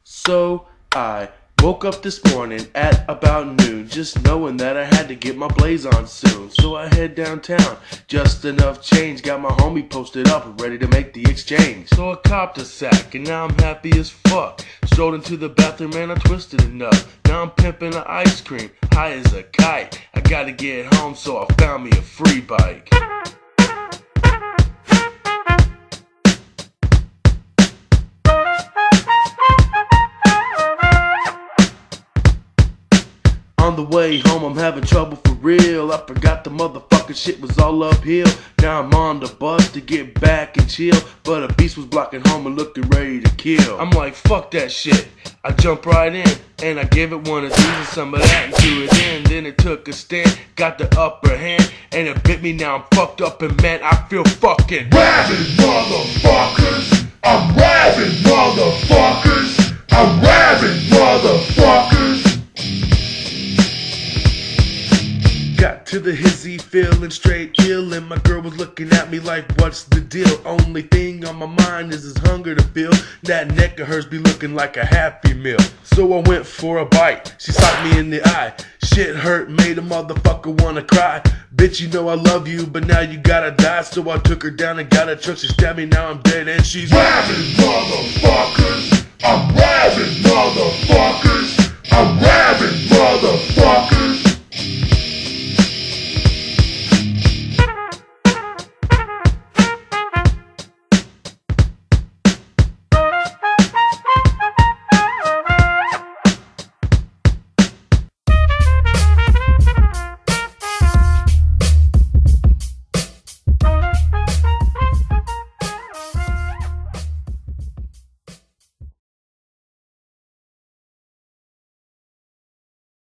So I woke up this morning at about noon, just knowing that I had to get my blaze on soon. So I head downtown, just enough change, got my homie posted up, ready to make the exchange. So I copped a sack, and now I'm happy as fuck. Strolled into the bathroom and I twisted enough. Now I'm pimping an ice cream, high as a kite. I gotta get home, so I found me a free bike. On the way home, I'm having trouble for real. I forgot the motherfucking shit was all uphill. Now I'm on the bus to get back and chill, but a beast was blocking home and looking ready to kill. I'm like, fuck that shit. I jump right in, and I gave it one of these and some of that and threw it in. Then it took a stand, got the upper hand, and it bit me. Now I'm fucked up and man, I feel fucking rabid, motherfuckers. I'm rabid, motherfuckers. I'm rabid, motherfuckers. Got to the hizzy feeling straight ill, and my girl was looking at me like, what's the deal? Only thing on my mind is this hunger to feel. That neck of hers be looking like a Happy Meal. So I went for a bite, she socked me in the eye. Shit hurt, made a motherfucker wanna cry. Bitch, you know I love you, but now you gotta die. So I took her down and got a truck, she stabbed me, now I'm dead and she's rabid, motherfuckers. I'm rabid, motherfuckers. I'm rabid, motherfuckers.